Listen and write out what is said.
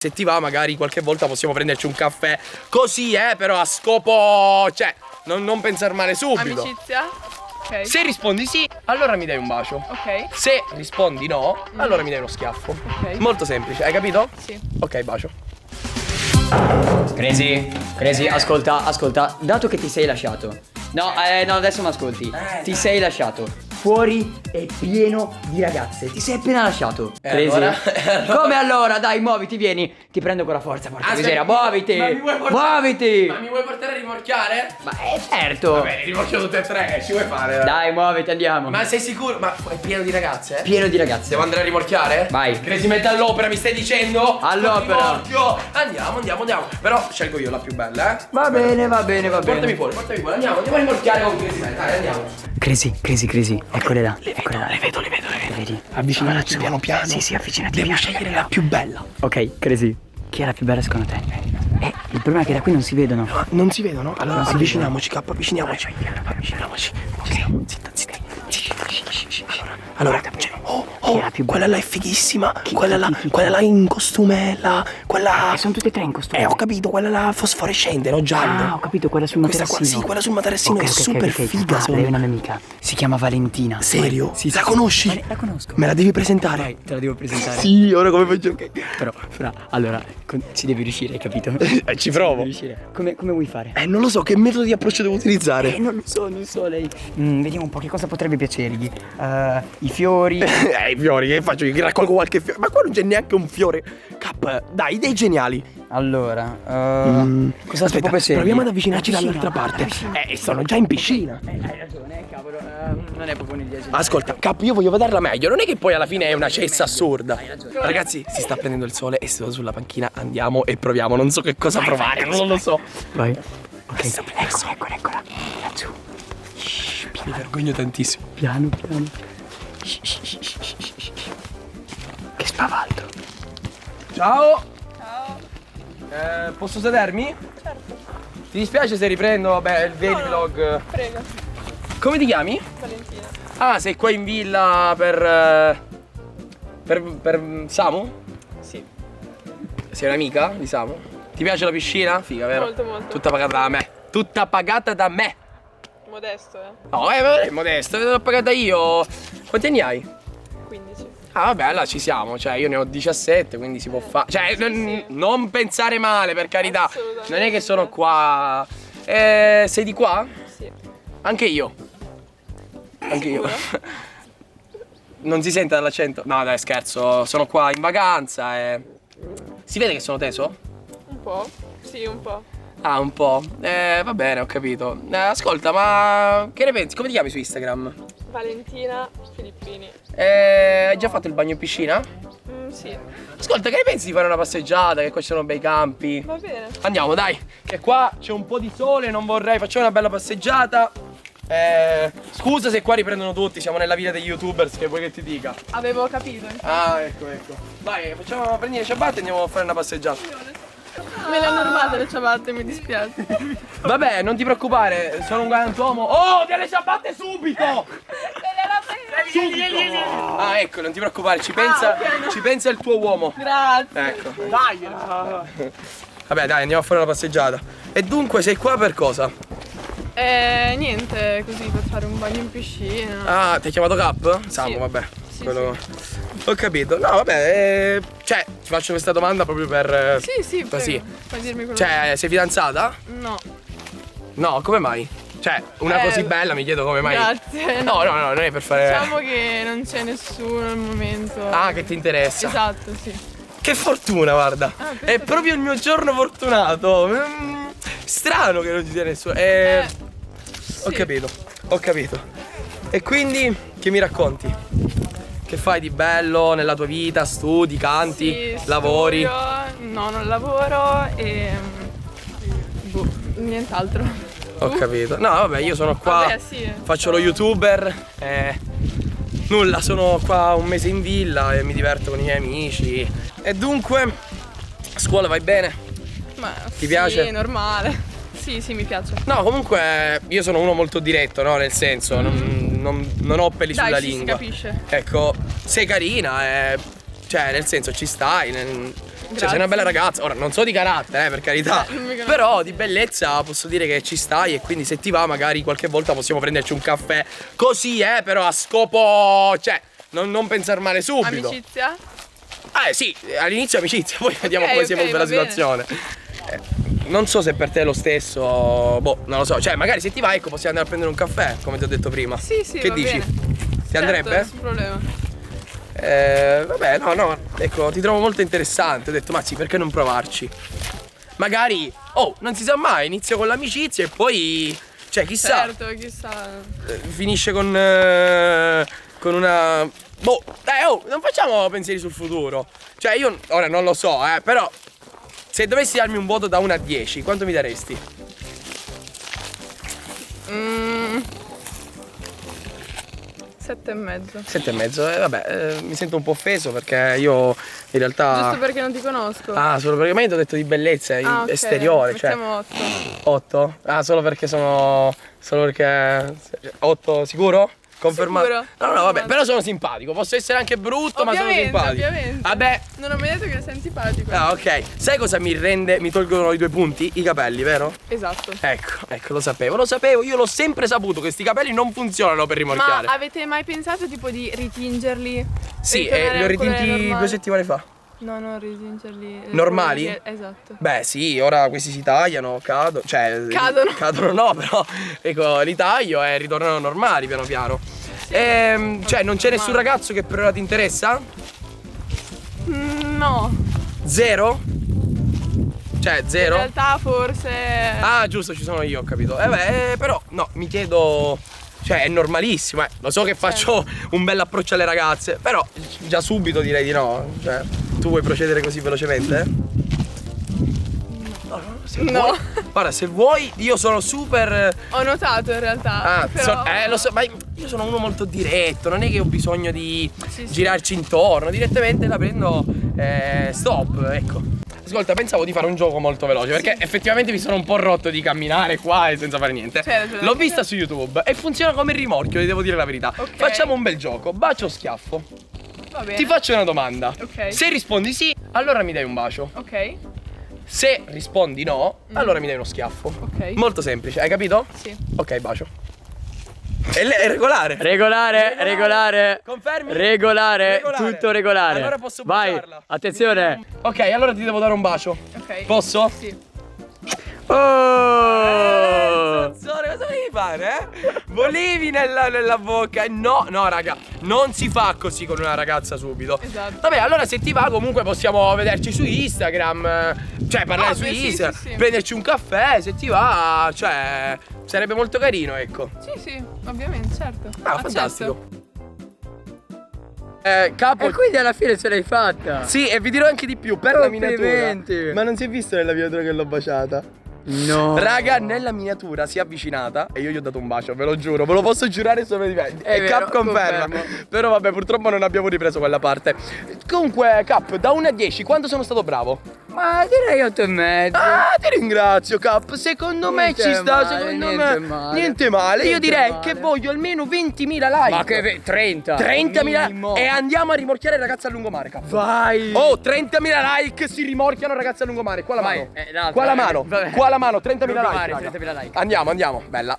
Se ti va magari qualche volta possiamo prenderci un caffè. Così però a scopo, cioè non pensare male subito. Amicizia? Ok. Se rispondi sì, allora mi dai un bacio. Ok. Se rispondi no, allora mi dai uno schiaffo. Ok. Molto semplice, hai capito? Sì. Ok, bacio. Crazy, ascolta, dato che ti sei lasciato. No, adesso mi ascolti. Ti sei lasciato. Fuori è pieno di ragazze. Ti sei appena lasciato. Crazy. Allora? Come allora? Dai, muoviti, vieni. Ti prendo con la forza, porca miseria. Muoviti. Ma mi vuoi portare a rimorchiare? Ma certo. Va bene, rimorchio tutte e tre, che ci vuoi fare? Dai, muoviti, andiamo. Ma sei sicuro? Ma è pieno di ragazze? Pieno di ragazze. Devo andare a rimorchiare? Vai. Crazy mette all'opera, mi stai dicendo? All'opera. Andiamo. Però scelgo io la più bella, eh? Va bene. Portami fuori. Andiamo a rimorchiare con Crazy Man. Dai, andiamo. Crazy. Eccole là. Le vedo. Le vedi? Avvicinarci piano piano. Sì, avvicinati. Devo scegliere la più bella. Ok, Crazy. Chi è la più bella secondo te? Il problema è che da qui non si vedono. Ma non si vedono? Allora avviciniamoci, avviciniamoci. Zitta. Allora, quella là è fighissima. Quella là in costume, quella. Sono tutte e tre in costume. Ho capito, quella là fosforescente, no? Giallo. Ah, ho capito, quella sul Questa materassino. qua, sì, quella sul materassino è super figa. Lei è una mia amica. Si chiama Valentina. Serio? Sì. La conosci? La conosco. Me la devi presentare. Vai, te la devo presentare. Sì, ora come faccio? Però, allora, ci devi riuscire, hai capito? Ci provo. Devi riuscire. Come vuoi fare? Non lo so, che metodo di approccio devo utilizzare. Non lo so, lei. Vediamo un po' che cosa potrebbe piacergli. I fiori. I fiori, che faccio? Io che raccolgo qualche fiore. Ma qua non c'è neanche un fiore. Cap, dai, idee geniali. Allora, cosa si può piacere? Proviamo ad avvicinarci dall'altra parte. Sono già in piscina. Hai ragione, cavolo. Non è proprio un'idea geniale. Ascolta, Cap, io voglio vederla meglio. Non è che poi alla fine è una cessa assurda. Ragazzi, si sta prendendo il sole e seduto sulla panchina. Andiamo e proviamo. Non so che cosa provare, non lo so. Vai. Ok, eccola. Laggiù. Mi vergogno tantissimo. Piano. Che spavaldo. Ciao. Posso sedermi? Certo. Ti dispiace se riprendo, vabbè, il daily vlog? Prego. Come ti chiami? Valentina. Ah, sei qua in villa per Samu? Sì. Sei un'amica di Samu? Ti piace la piscina? Figa, vero? Molto. Tutta pagata da me. Tutta pagata da me. Modesto, No, è modesto, l'ho pagata io. Quanti anni hai? 15. Ah, vabbè, allora ci siamo. Cioè, io ne ho 17, quindi si può fare. Cioè, non pensare male, per carità. Assolutamente. Non è che sono qua. Sei di qua? Sì. Anche io. Non si sente dall'accento? No, dai, scherzo. Sono qua in vacanza e. Si vede che sono teso? Un po'? Sì, un po'. Ah, un po'. Va bene, ho capito. Ascolta, ma che ne pensi? Come ti chiami su Instagram? Valentina Filippini. Hai già fatto il bagno in piscina? Sì. Ascolta, che ne pensi di fare una passeggiata? Che qua ci sono bei campi. Va bene. Andiamo, dai. Che qua c'è un po' di sole, non vorrei. Facciamo una bella passeggiata. Scusa se qua riprendono tutti, siamo nella vita degli youtubers, che vuoi che ti dica? Avevo capito. Ah, ecco. Vai, prendi le ciabatte e andiamo a fare una passeggiata. Me le hanno rubate le ciabatte, mi dispiace. Vabbè, non ti preoccupare, sono un galantuomo. Oh, delle ciabatte subito! Ah, ecco, non ti preoccupare, ci pensa il tuo uomo. Grazie. Ecco. Dai. Vabbè, dai, andiamo a fare una passeggiata. E dunque sei qua per cosa? Niente, così per fare un bagno in piscina. Ah, ti hai chiamato Cap? Samu, Sì. vabbè. Sì, Quello. Ho capito. No, vabbè, cioè, ti faccio questa domanda proprio per. Sì, così. prego. Puoi dirmi quello Cioè, sei fidanzata? No. No, come mai? Cioè, una così bella mi chiedo come mai. Grazie. No, non è per fare. Diciamo che non c'è nessuno al momento. Ah, che ti interessa. Esatto, sì. Che fortuna, guarda. pensa È proprio il mio giorno fortunato. Strano che non ci sia nessuno. Ho capito. E quindi, che mi racconti? Che fai di bello nella tua vita? Studi, canti, Sì, lavori? studio. No, non lavoro e. Nient'altro. Ho capito. No, vabbè, io sono qua. Vabbè, sì. Faccio lo youtuber. Nulla, sono qua un mese in villa e mi diverto con i miei amici. E dunque, a scuola vai bene? Ma Ti piace? Sì, normale. Sì, mi piace. No, comunque io sono uno molto diretto, no? Nel senso, non ho peli sulla Dai, sì, lingua. si capisce. Ecco, sei carina, cioè nel senso ci stai. Cioè, sei una bella ragazza. Ora, non so di carattere, per carità. non mi conosco. Però di bellezza posso dire che ci stai. E quindi se ti va, magari qualche volta possiamo prenderci un caffè. Così, però a scopo. Cioè, non pensare male subito. Amicizia? Sì, all'inizio amicizia, poi vediamo Ok, come si ok, evolve la va bene. situazione. Non so se per te è lo stesso. Boh, non lo so. Cioè, magari se ti va, ecco, possiamo andare a prendere un caffè, come ti ho detto prima. Sì, sì, Che va dici? bene. Ti Certo, andrebbe? nessun problema. Vabbè, no, ecco, ti trovo molto interessante. Ho detto, ma sì, perché non provarci? Magari, non si sa mai, inizio con l'amicizia e poi, cioè, chissà, Certo, chissà. finisce con una. Boh, dai, non facciamo pensieri sul futuro. Cioè, io ora non lo so, però, se dovessi darmi un voto da 1 a 10, quanto mi daresti? 7,5. 7,5, vabbè, mi sento un po' offeso perché io in realtà. Giusto perché non ti conosco. Solo perché mi hai detto di bellezza Ok, esteriore, cioè. mettiamo 8. 8? Solo perché sono. Solo perché. 8 sicuro? Confermato? Sicuro. No, vabbè, però sono simpatico. Posso essere anche brutto, ma sono simpatico. Ovviamente. Vabbè. Non ho mai detto che sei antipatico. Ok. Sai cosa mi rende? Mi tolgono i 2 punti? I capelli, vero? Esatto. Ecco, lo sapevo. Io l'ho sempre saputo che questi capelli non funzionano per rimorchiare. Ma avete mai pensato tipo di ritingerli? Sì, Ritornare li ho al colore ritinti normale? 2 settimane fa. No, non ritingerli. Normali? Esatto. Beh sì, ora questi si tagliano, cadono, cioè Cadono. cadono no, però ecco, li taglio e ritornano normali piano piano. Cioè non c'è nessun ragazzo che per ora ti interessa? No. Zero? Cioè In zero? realtà forse. Giusto, ci sono io, ho capito. Però no, mi chiedo. Cioè è normalissimo, lo so che faccio un bel approccio alle ragazze, però già subito direi di no. Cioè, tu vuoi procedere così velocemente? Se No. vuoi- Guarda, se vuoi, io sono super. Ho notato in realtà. Però. Lo so, ma io sono uno molto diretto, non è che ho bisogno di Sì, sì. girarci intorno, direttamente la prendo, stop, ecco. Ascolta, pensavo di fare un gioco molto veloce, perché effettivamente mi sono un po' rotto di camminare qua e senza fare niente. Certo. L'ho vista su YouTube e funziona come il rimorchio, vi devo dire la verità. Ok. Facciamo un bel gioco, bacio o schiaffo. Va bene. Ti faccio una domanda. Ok. Se rispondi sì, allora mi dai un bacio. Ok. Se rispondi no, allora mi dai uno schiaffo. Ok. Molto semplice, hai capito? Sì. Ok, bacio. È regolare. Regolare. Confermi? Regolare. Regolare. Tutto regolare. Allora posso Vai, baciarla. attenzione. Ok, allora ti devo dare un bacio. Ok. Posso? Sì. Oh! Zozzone, cosa devi fare, Volevi nella bocca. No, raga, non si fa così con una ragazza subito. Esatto. Vabbè, allora se ti va comunque possiamo vederci su Instagram. Cioè parlare su Ovvio, sì, Instagram, sì, sì. prenderci un caffè, se ti va, cioè sarebbe molto carino, ecco. Sì, ovviamente, certo. Accetto. Fantastico. Capo. E quindi alla fine ce l'hai fatta. Sì, e vi dirò anche di più per la miniatura. Complimenti. Ma non si è visto nella miniatura che l'ho baciata? No. Raga, nella miniatura si è avvicinata e io gli ho dato un bacio, ve lo giuro, ve lo posso giurare sopra di me. È E vero, Cap conferma. confermo. Però vabbè, purtroppo non abbiamo ripreso quella parte. Comunque, Cap, da 1 a 10, quanto sono stato bravo? Ma direi 8,5. Ti ringrazio, Cap. Secondo me Niente ci sta, male, secondo niente me. male. Niente male. Io Niente direi male. che voglio almeno 20.000 like. Ma che 30. 30.000 minimo. e andiamo a rimorchiare il ragazzo a lungomare, Cap. Vai. Oh, 30.000 like, si rimorchiano ragazzi a lungomare. Qua la Vai, mano. l'altra, Qua la mano. vabbè. Qua la mano, 30.000 like. Lungomare, raga. 30.000 like. Andiamo, bella.